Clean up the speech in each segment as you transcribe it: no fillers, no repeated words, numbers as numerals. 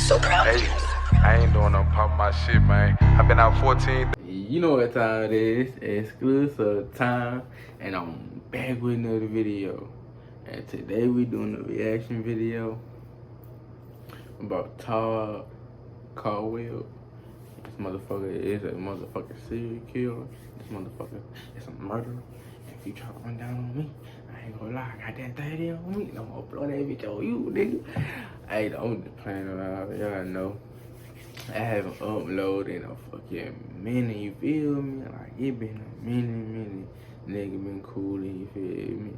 So proud of you. Hey, I ain't doing no pop my shit, man. I've been out 14. You know what time it is. Exclusive time. And I'm back with another video. And today we doing a reaction video about Todd Caldwell. This motherfucker is a motherfucking serial killer. This motherfucker is a murderer. If you try to run down on me, I ain't gonna lie, I got that 30 on me. I'm gonna blow that bitch on you, nigga. Hey, I'm just playing around. Y'all know. I haven't uploaded in a fucking minute, you feel me? Like, it been a minute. Nigga been coolin', you feel me?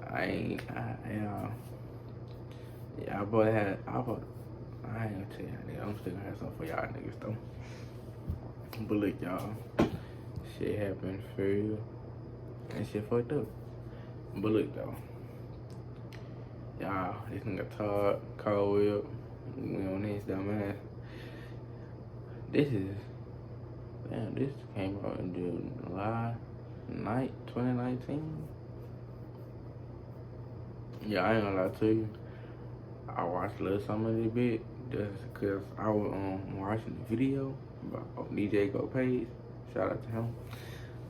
I ain't gonna tell y'all nigga, I'm still gonna have something for y'all niggas though. But look, y'all, shit happened for real, and shit fucked up. But look though, y'all, this nigga Todd Caldwell, we on this dumbass. This came out in July 9th, 2019. Yeah, I ain't gonna lie to you. I watched a little some of this bit just cause I was watching the video about DJ Go Page. Shout out to him.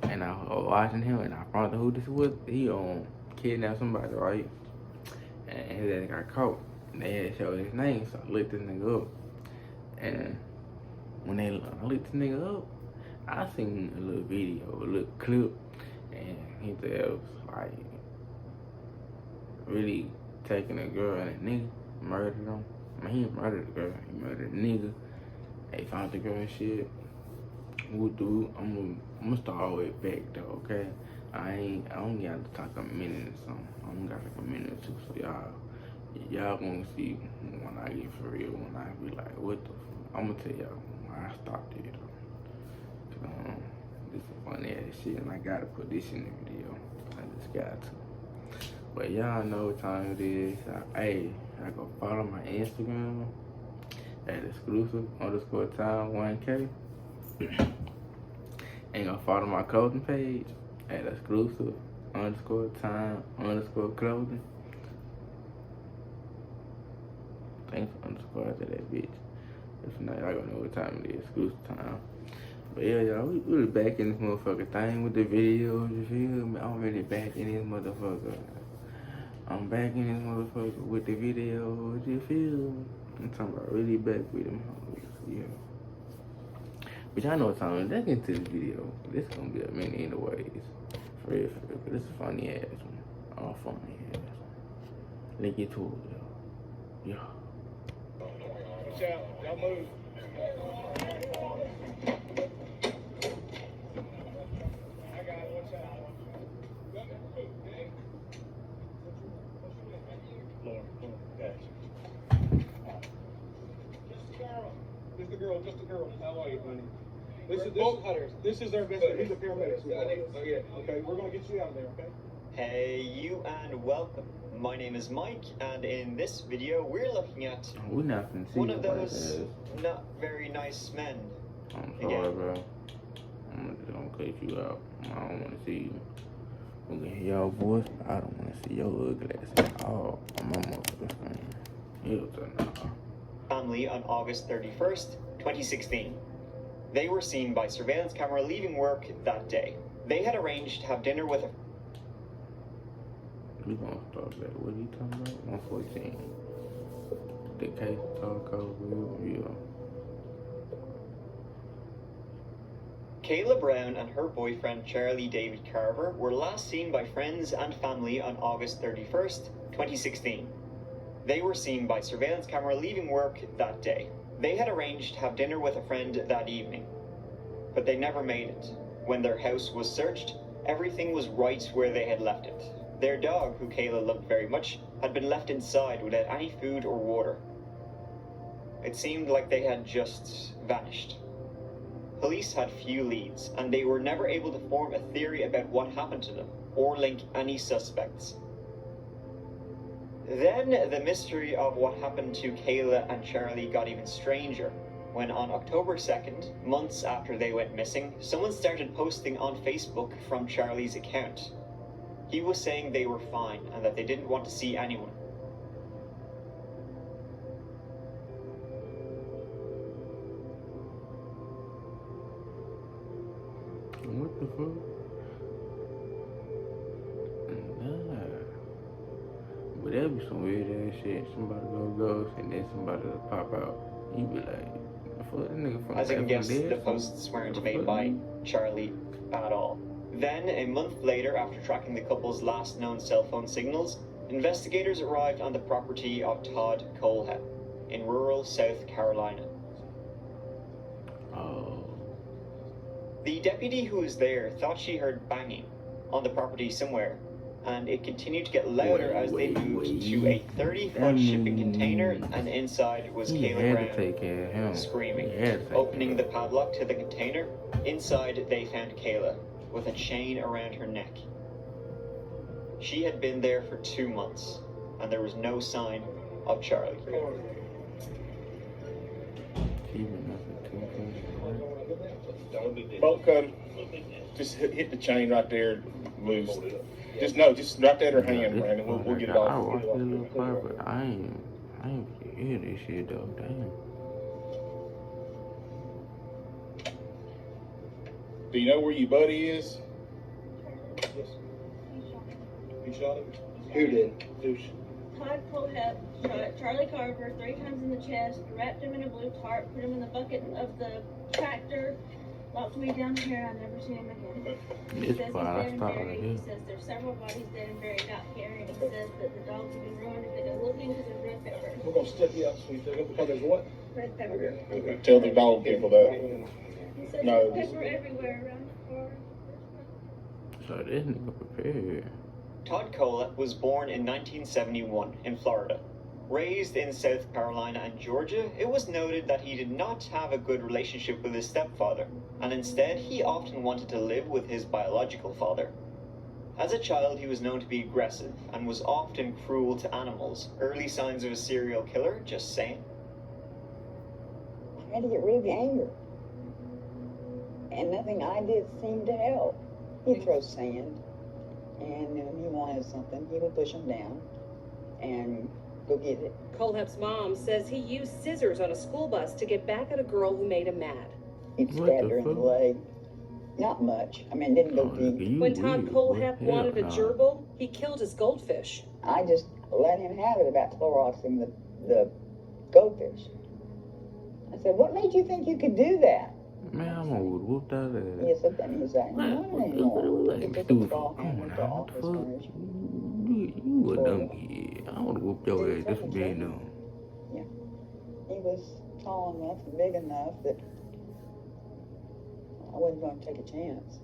And I was watching him and I found out who this was. He kidnapped somebody, right? And his ass got caught. And they had showed his name, so I looked this nigga up. And when I looked this nigga up, I seen a little video, a little clip, and he said it was like really taking a girl and a nigga, murdered him. I mean, he murdered the girl, he murdered the nigga. They found the girl and shit. We'll do. I'm gonna start all the way back though, okay? I don't got to talk a minute or something. I don't got like a minute or two, so y'all gonna see when I get for real, when I be like, what the fuck? I'm gonna tell y'all why I stopped it though. This is funny ass shit and I gotta put this in the video. I just got to. But y'all know what time it is. I go follow my Instagram at exclusive_time 1K. And go follow my clothing page at exclusive_time_clothing. Thanks for underscore after that bitch. If not, y'all gonna know what time it is, exclusive time. But yeah, y'all, we really back in this motherfucker thing with the videos, you feel me? I'm really back in this motherfucker. I'm back in this motherfucker with the videos, you feel me? I'm talking about really back with them hoes, yeah. But y'all know what time it is. Let's get into this video. This gonna be a minute anyways. For real. This is a funny ass one. All funny ass one. Let's get to it, yo. Yeah. Watch out, y'all move. I got it, watch out. Lord, gotcha. Just a girl. How are you, honey? This is bolt cutters. This is our best. He's a paramedic. Oh yeah. Okay, we're gonna get you out of there. Okay. Hey you and welcome. My name is Mike and in this video we're looking at one of those not very nice men. I'm sorry, bro. I'm just gonna cut you out. I don't wanna see you. We can hear your voice, but I don't wanna see your ugly ass at all on my motherfucking screen. Family on August 31st, 2016. They were seen by surveillance camera leaving work that day. They had arranged to have dinner with a we gonna start that. What are you talking about? 114. The case of Todd Caldwell, yeah. Kayla Brown and her boyfriend Charlie David Carver were last seen by friends and family on August 31st, 2016. They were seen by surveillance camera leaving work that day. They had arranged to have dinner with a friend that evening, but they never made it. When their house was searched, everything was right where they had left it. Their dog, who Kayla loved very much, had been left inside without any food or water. It seemed like they had just vanished. Police had few leads, and they were never able to form a theory about what happened to them, or link any suspects. Then the mystery of what happened to Kayla and Charlie got even stranger, when on October 2nd, months after they went missing, someone started posting on Facebook from Charlie's account. He was saying they were fine and that they didn't want to see anyone. what the fuck? Nah. But that'd be some weird ass shit. Somebody go ghost and then somebody will pop out. You be like, the fuck, that nigga from As you can guess, dead? the posts weren't made by Charlie at all. Then, a month later, after tracking the couple's last known cell phone signals, investigators arrived on the property of Todd Kohlhepp in rural South Carolina. Oh. The deputy who was there thought she heard banging on the property somewhere, and it continued to get louder as they moved to a 30-foot shipping container, and inside was Kayla Brown screaming. Opening the padlock to the container, inside they found Kayla with a chain around her neck. She had been there for 2 months, and there was no sign of Charlie. Bolt cutter. Just hit the chain right there, loose. Just right there at her hand, Brandon. We'll get it off. I watched that little part, but I ain't hear this shit though. Damn. Do you know where your buddy is? Yes. You shot him? Who did? Todd Kohlhepp shot Charlie Carver 3 times in the chest, wrapped him in a blue tarp, put him in the bucket of the tractor, locked me down here. I've never seen him again. He says he's dead and buried. He says there's several bodies dead and buried out here, and he says that the dogs have been ruined if they go looking because there's red pepper. We're gonna step you out, sweet thing, because there's what? Red pepper. Okay. Tell the dog people that. He says No. there's pepper everywhere around the car. So this nigga prepared. Todd Kohlhepp was born in 1971 in Florida. Raised in South Carolina and Georgia, it was noted that he did not have a good relationship with his stepfather, and instead he often wanted to live with his biological father. As a child, he was known to be aggressive and was often cruel to animals. Early signs of a serial killer, just saying. I had to get rid of the anger. And nothing I did seemed to help. He'd throw sand, and when he wanted something, he would push him down and go get it. Kohlhepp's mom says he used scissors on a school bus to get back at a girl who made him mad. He'd stab her in the leg. Not much. I mean, didn't go deep. When Todd Kohlhepp wanted a gerbil, he killed his goldfish. I just let him have it about Cloroxing the goldfish. I said, what made you think you could do that? Man, I'm gonna whoop that ass. Yes, and he's like, no, anymore. He took the ball Come and on the now, what the office fuck? furniture. You a dumb kid. I wanna whoop your ass just for being dumb. Yeah. He was tall enough and big enough that I wasn't going to take a chance.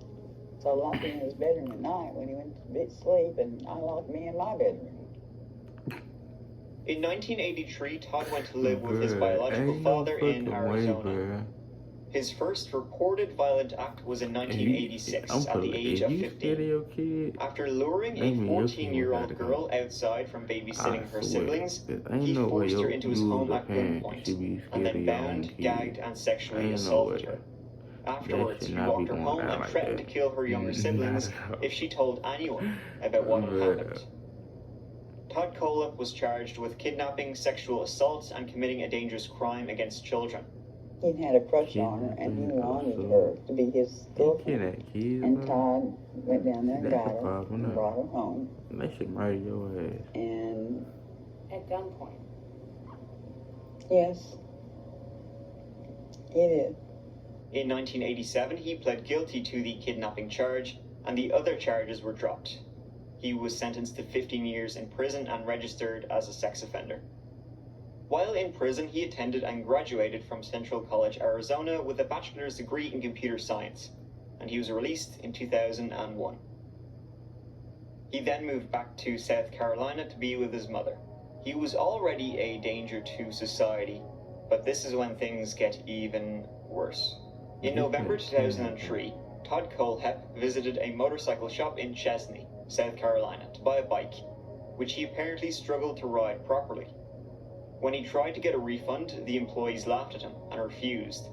So I locked him in his bedroom at night when he went to sleep, and I locked me in my bedroom. In 1983, Todd went to live with his biological father in Arizona. His first reported violent act was in 1986 at the age of 15. After luring a 14-year-old girl outside from babysitting her siblings, he forced her into his home at gunpoint and then bound, gagged, and sexually assaulted her. Afterwards, he walked her home and threatened to kill her younger siblings if she told anyone about what had happened. Todd Kohlhepp was charged with kidnapping, sexual assault, and committing a dangerous crime against children. He had a crush on her, and he wanted her to be his girlfriend. And Todd went down there and got her and brought her home. They should murder your ass. And At gunpoint. yes, he did. In 1987, he pled guilty to the kidnapping charge, and the other charges were dropped. He was sentenced to 15 years in prison and registered as a sex offender. While in prison, he attended and graduated from Central College, Arizona with a bachelor's degree in computer science, and he was released in 2001. He then moved back to South Carolina to be with his mother. He was already a danger to society, but this is when things get even worse. In November 2003, Todd Kohlhepp visited a motorcycle shop in Chesney, South Carolina, to buy a bike, which he apparently struggled to ride properly. When he tried to get a refund, the employees laughed at him and refused.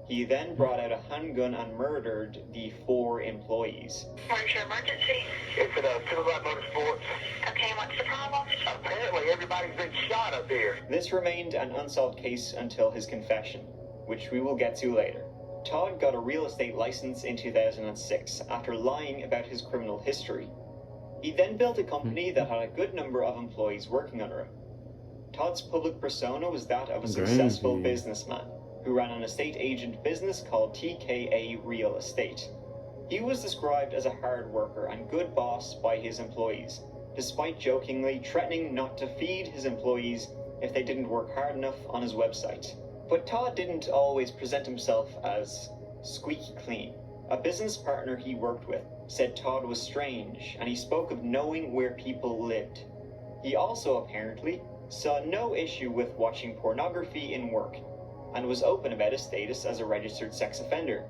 He then brought out a handgun and murdered the 4 employees. Where's your emergency? It's at Silverback Motorsports. Okay, what's the problem? Apparently everybody's been shot up here. This remained an unsolved case until his confession, which we will get to later. Todd got a real estate license in 2006 after lying about his criminal history. He then built a company that had a good number of employees working under him. Todd's public persona was that of a successful businessman who ran an estate agent business called TKA Real Estate. He was described as a hard worker and good boss by his employees, despite jokingly threatening not to feed his employees if they didn't work hard enough on his website. But Todd didn't always present himself as squeaky clean. A business partner he worked with said Todd was strange, and he spoke of knowing where people lived. He also apparently saw no issue with watching pornography in work, and was open about his status as a registered sex offender.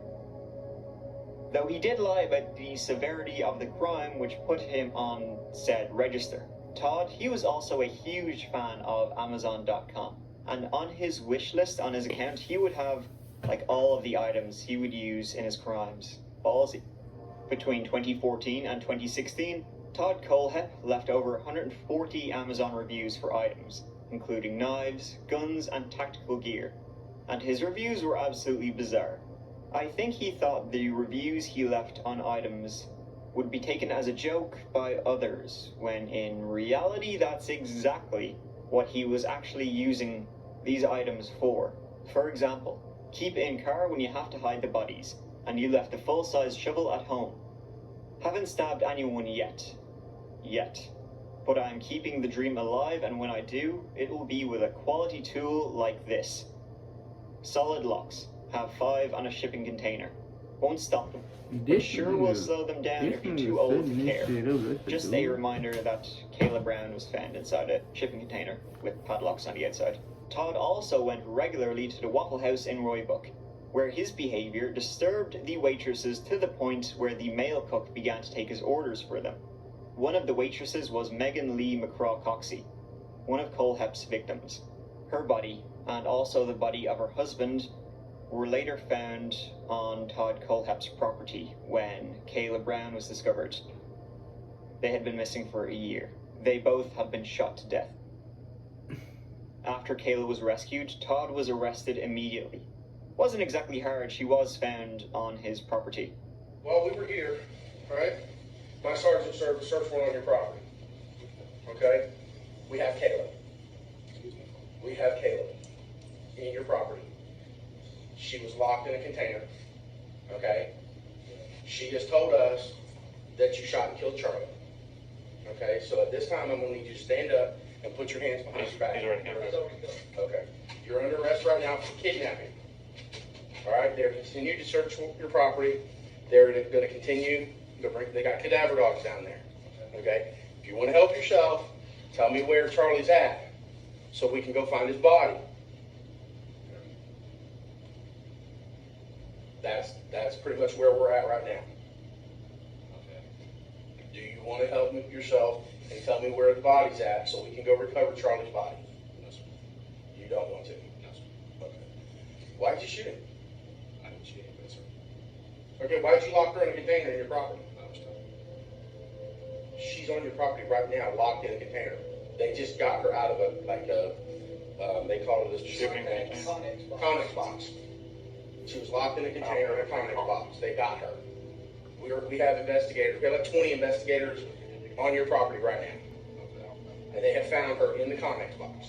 Though he did lie about the severity of the crime which put him on said register. Todd, he was also a huge fan of Amazon.com, and on his wish list on his account, he would have like all of the items he would use in his crimes. Ballsy. Between 2014 and 2016, Todd Kohlhepp left over 140 Amazon reviews for items, including knives, guns, and tactical gear. And his reviews were absolutely bizarre. I think he thought the reviews he left on items would be taken as a joke by others, when in reality that's exactly what he was actually using these items for. For example, keep it in car when you have to hide the bodies, and you left a full-size shovel at home. Haven't stabbed anyone yet. But I'm keeping the dream alive, and when I do, it will be with a quality tool like this. Solid locks. Have 5 on a shipping container. Won't stop them, but sure will slow them down if you're too old to care. Just a reminder that Kayla Brown was found inside a shipping container with padlocks on the outside. Todd also went regularly to the Waffle House in Roebuck, where his behavior disturbed the waitresses to the point where the male cook began to take his orders for them. One of the waitresses was Megan Lee McCraw-Coxey, one of Kohlhepp's victims. Her body, and also the body of her husband, were later found on Todd Kohlhepp's property when Kayla Brown was discovered. They had been missing for a year. They both had been shot to death. After Kayla was rescued, Todd was arrested immediately. Wasn't exactly hard, she was found on his property. Well, we were here, right? My sergeant served a search warrant on your property. Okay? We have Kayla. In your property. She was locked in a container. Okay? She has told us that you shot and killed Charlie. Okay? So at this time, I'm going to need you to stand up and put your hands behind your back. He's already done. Okay. You're under arrest right now for kidnapping. All right? They're continuing to search your property. They're going to continue. They got cadaver dogs down there. Okay? If you want to help yourself, tell me where Charlie's at so we can go find his body. That's pretty much where we're at right now. Do you want to help yourself and tell me where the body's at so we can go recover Charlie's body? No, sir. You don't want to? No, sir. Okay. Why'd you shoot him? I didn't shoot anybody, sir. Okay, why'd you lock her in a container in your property? I was told. She's on your property right now, locked in a container. They just got her out of they call it a shipping Connex box. She was locked in a container in a Connex box. They got her. We have investigators. We have like 20 investigators on your property right now. And they have found her in the Connex box.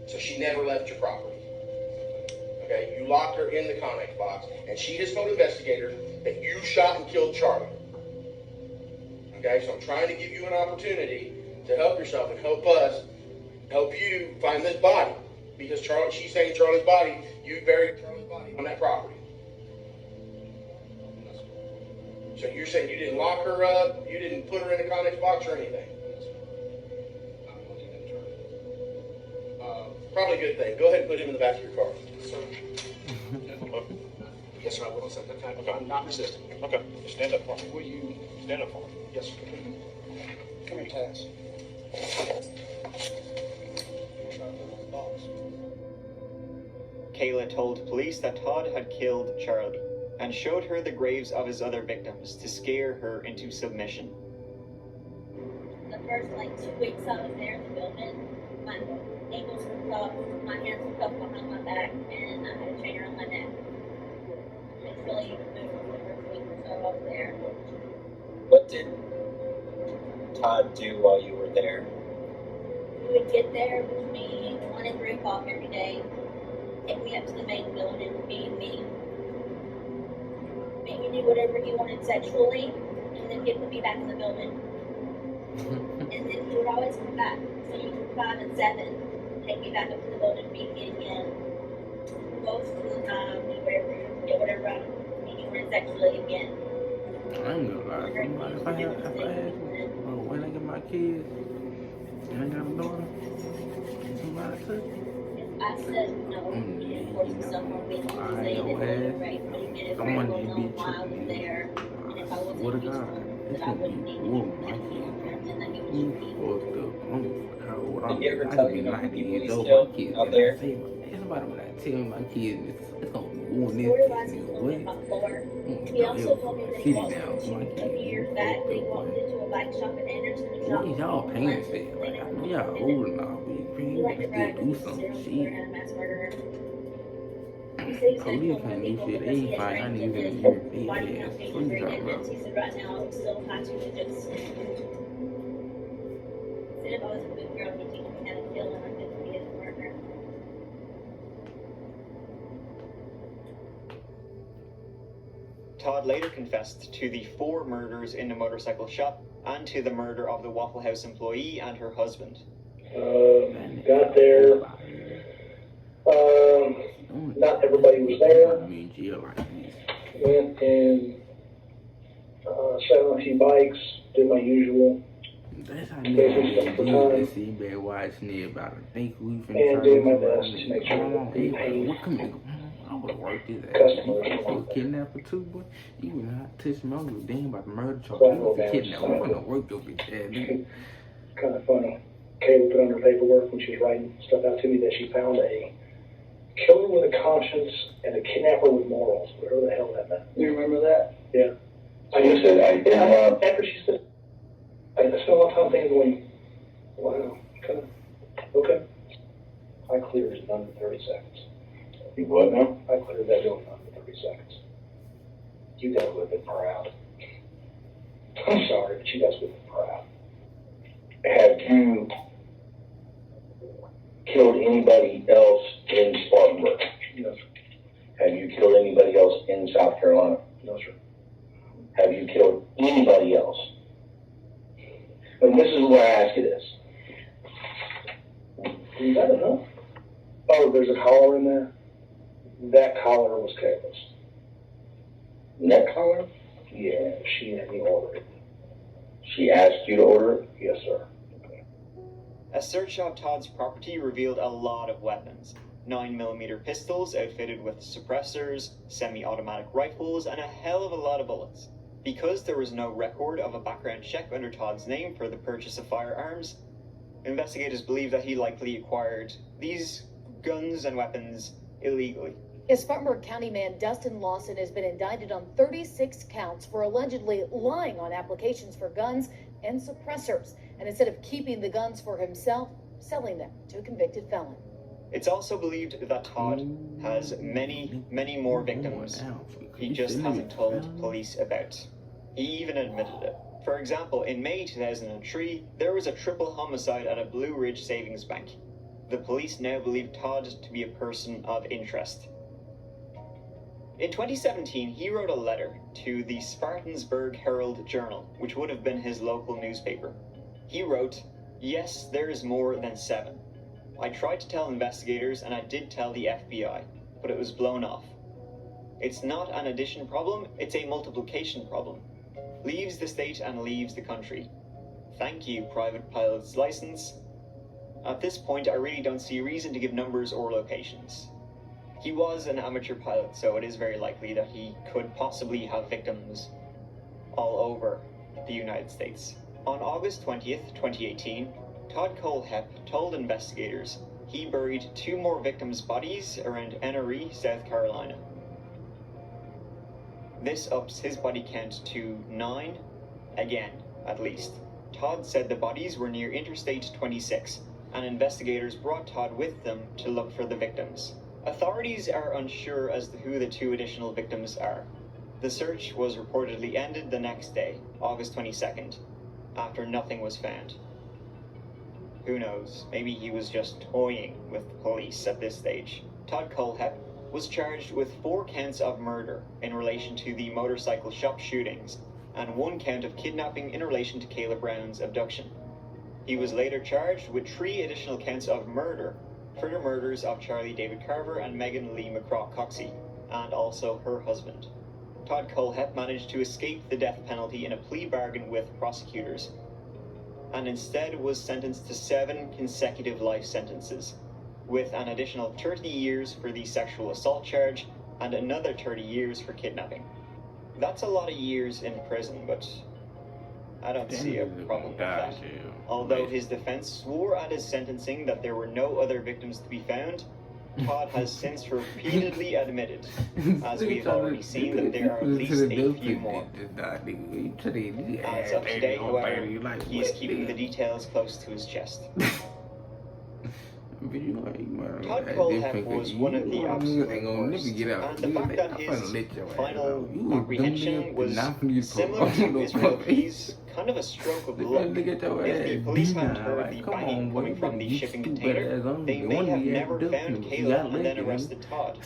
So she never left your property. Okay, you locked her in the Connex box, and she has told investigators that you shot and killed Charlie. Okay, so I'm trying to give you an opportunity to help yourself and help us, help you find this body. Because she's saying Charlie's body, you buried Charlie's body on that property. So you're saying you didn't lock her up, you didn't put her in the Connex box or anything? Probably a good thing. Go ahead and put him in the back of your car. Sir. Yes, sir, I will accept that time. Okay. I'm not resisting. Okay, stand up for me. Will you? Stand up for me. Yes, sir. Come here, Taz. Kayla told police that Todd had killed Charlie and showed her the graves of his other victims to scare her into submission. The first 2 weeks I was there in the building, my ankles were cuffed, my hands were cuffed behind my back, and I had a chain around my neck. Todd do while you were there? We would get there between 1 and 3 o'clock every day, take me up to the main building, feed me, make me do whatever he wanted sexually, and then he'd put me back in the building. And then he would always come back. So between 5 and 7, take me back up to the building, feed me again. Most of the time, do whatever, get whatever out of me, he wanted sexually again. I ain't gonna lie. If I had, when I get my kids, and I got a daughter, somebody touch me. I said no. He enforced himself on me. He said he didn't rape, but he did it for everyone know why I was there. And if I wasn't useful, that I wouldn't need to my kids. And that he was You fucked up. How old I'm. Did he ever I tell be you not to 90 be years police old. still My kids, out there? Somebody when I tell me my kids, it's gonna be one this, supervising this, told me what? about Fuller. He also told me that he walked into My a few years back. He walked into a bike shop in Anderson and what shop. is y'all parents say? Like, I know y'all old enough, but He you liked to can brag still do that he was a some serial killer shit. and a mass murderer. He said he's gonna Police kill more can't do people shit. because he They has fight. I brain need digits. to Why do you ass. have these What you brain talking digits? about? He said right now I'm still high 2 digits. He said if I was a good girl, he'd teach me how to kill and I couldn't be a murderer. Todd later confessed to the 4 murders in the motorcycle shop and to the murder of the Waffle House employee and her husband. Got there. Not everybody was there. Went and sat on a few bikes, did my usual. That's how niggas see bad watching it about it. Think we finna And doing my best to make sure that we paid I would have worked his ass. customers. You a kidnapper too, boy. You would not touch me. I was damn about the murder charge. So I You go was a down kidnapper. I'm south. gonna work your bitch ass, nigga. Kind of funny. Kayla put on her paperwork when she was writing stuff out to me that she found a killer with a conscience and a kidnapper with morals. Whatever the hell that meant. You remember that? Yeah. I just said, after she said, I spent a lot of time thinking, going, wow, kind of, okay. I cleared it in under 30 seconds. You what now? I cleared that building in under 30 seconds. You guys would have been proud. I'm sorry, but you guys would have been proud. Have you killed anybody else in Spartanburg? No, sir. Have you killed anybody else in South Carolina? No, sir. Have you killed anybody else? And this is why I ask you this. Is that enough? Oh, there's a collar in there? That collar was Kayla's. That collar? Yeah, she had me order it. She asked you to order it? Yes, sir. A search of Todd's property revealed a lot of weapons. 9mm pistols outfitted with suppressors, semi-automatic rifles, and a hell of a lot of bullets. Because there was no record of a background check under Todd's name for the purchase of firearms, investigators believe that he likely acquired these guns and weapons illegally. A Spartanburg County man, Dustin Lawson, has been indicted on 36 counts for allegedly lying on applications for guns and suppressors, and instead of keeping the guns for himself, selling them to a convicted felon. It's also believed that Todd has many, many more victims he just hasn't told police about. He even admitted it. For example, in May 2003, there was a triple homicide at a Blue Ridge Savings Bank. The police now believe Todd to be a person of interest. In 2017, he wrote a letter to the Spartansburg Herald Journal, which would have been his local newspaper. He wrote, "Yes, there is more than 7. I tried to tell investigators and I did tell the FBI, but it was blown off. It's not an addition problem, it's a multiplication problem. Leaves the state and leaves the country. Thank you, private pilot's license. At this point, I really don't see a reason to give numbers or locations." He was an amateur pilot, so it is very likely that he could possibly have victims all over the United States. On August 20th, 2018, Todd Kohlhepp told investigators he buried 2 more victims' bodies around Enoree, South Carolina. This ups his body count to 9, again, at least. Todd said the bodies were near Interstate 26, and investigators brought Todd with them to look for the victims. Authorities are unsure as to who the 2 additional victims are. The search was reportedly ended the next day, August 22nd. after nothing was found. Who knows, maybe he was just toying with the police at this stage. Todd Kohlhepp was charged with 4 counts of murder in relation to the motorcycle shop shootings and 1 count of kidnapping in relation to Kayla Brown's abduction. He was later charged with 3 additional counts of murder for the murders of Charlie David Carver and Megan Lee McCraw-Coxey, and also her husband. Todd Kohlhepp managed to escape the death penalty in a plea bargain with prosecutors, and instead was sentenced to 7 consecutive life sentences, with an additional 30 years for the sexual assault charge and another 30 years for kidnapping. That's a lot of years in prison, but I don't see a problem with that. Although his defense swore at his sentencing that there were no other victims to be found, Todd has since repeatedly admitted, as we've already seen, that there are at least a few more. As of today, however, he is keeping the details close to his chest. Todd Kohlhepp was one of the absolute worst, and the fact that his final apprehension was similar to Israel Keyes, kind of a stroke of luck. If the police hadn't heard the banging coming from the shipping container, they may have never found Kayla and then arrested Todd.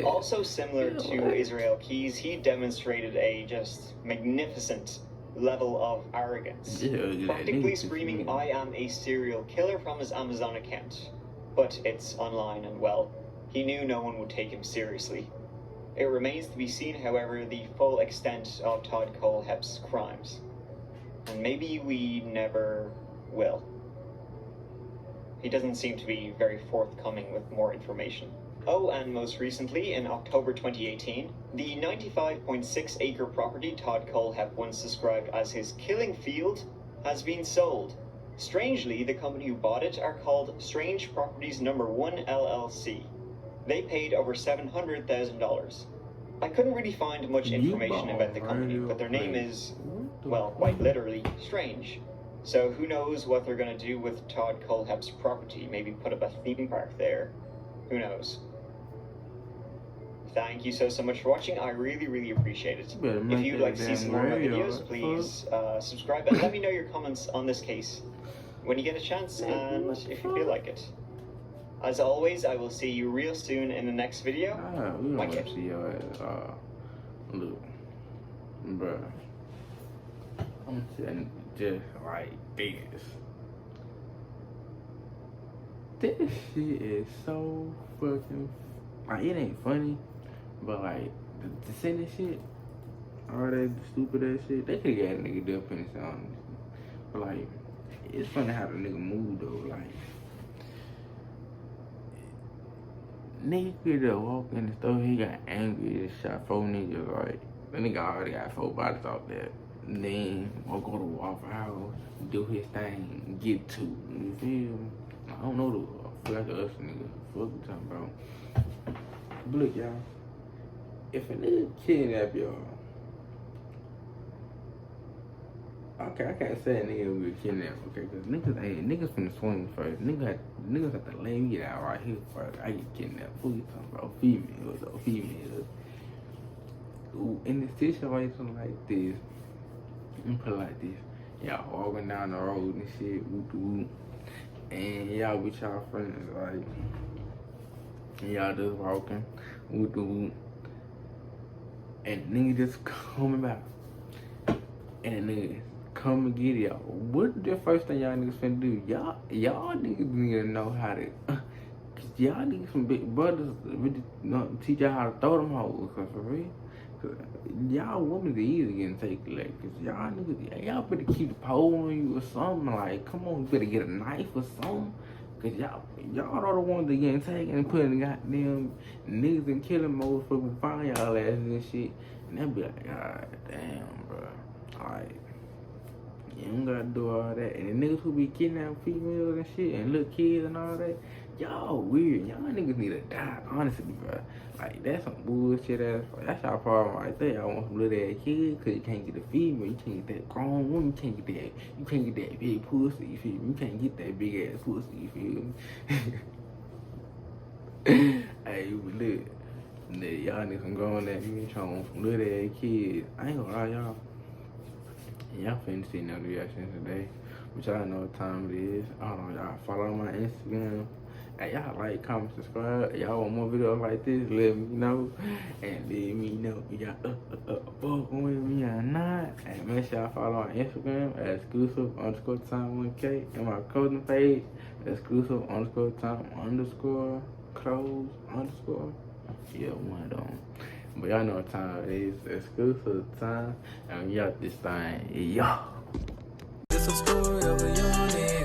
Also similar to Israel Keyes, he demonstrated a just magnificent level of arrogance, practically screaming, "I am a serial killer" from his Amazon account. But it's online, and well, he knew no one would take him seriously. It remains to be seen, however, the full extent of Todd Kohlhepp's crimes. And maybe we never will. He doesn't seem to be very forthcoming with more information. Oh, and most recently, in October 2018, the 95.6-acre property Todd Kohlhepp once described as his killing field has been sold. Strangely, the company who bought it are called Strange Properties No. 1 LLC. They paid over $700,000. I couldn't really find much information about the company, but their name is, well, quite literally, strange. So who knows what they're going to do with Todd Kohlhepp's property? Maybe put up a theme park there. Who knows? Thank you so much for watching. I really appreciate it. If you'd like to see some more of my videos, please subscribe and let me know your comments on this case when you get a chance and if you feel like it. As always, I will see you real soon in the next video. My kid. See your ass. Look, bruh. I'm saying just like this. This shit is so fucking. Like, it ain't funny, but like to say this shit, all that stupid ass shit, they could've got a nigga death penalty on this. But like, it's funny how the nigga moved though. Like, nigga could have walked in the store, he got angry and shot 4 niggas. Like, the nigga already got 4 bodies out there. And then we'll go to Waffle House, do his thing, get to. You feel me? I don't know the fuck us nigga. Fuck you talking about. But look, y'all. If a nigga kidnap y'all, okay, I can't say a nigga will be kidnapped, okay? Cause niggas finna swing first. Niggas have to lay me out right here first. I get kidnapped. Who you talking about? Females or females? Ooh, in a situation like this, let me put it like this. Y'all walking down the road and shit, whoop, and y'all with y'all friends, right? And y'all just walking, whoop, and nigga just coming back. And nigga come and get y'all. What the first thing y'all niggas finna do? Y'all niggas need to know how to, cause y'all niggas some big brothers really teach y'all how to throw them hoes, cause for real. Cause y'all women are easy getting taken, like, cause y'all niggas, y'all better keep the pole on you or something, like, come on, you better get a knife or something. Cause y'all are the ones that getting taken and putting goddamn niggas and killing motherfuckers, find y'all asses and shit. And they be like, God damn, bro. Alright. You don't gotta do all that. And the niggas who be kidnapping females and shit and little kids and all that, y'all weird. Y'all niggas need to die, honestly, bro. Like, that's some bullshit ass. That's y'all problem right there. Y'all want some little ass kids because you can't get a female. You can't get that grown woman. You can't get that big pussy, you feel me? You can't get that big ass pussy, you feel me? Hey, but look, y'all niggas some grown ass men trying to want some little ass kids. I ain't gonna lie, y'all. Y'all finna see another reaction today. But y'all know what time it is. Hold on, y'all follow my Instagram. And y'all like, comment, subscribe. Y'all want more videos like this, let me know. And let me know if y'all fucking with me or not. And make sure y'all follow my Instagram at exclusive_time1K. And my clothing page, exclusive_time_clothes_. Yeah, one of them. But y'all know what time it is. Exclusive time. And y'all this thing. Yo. It's a story of a young nigga.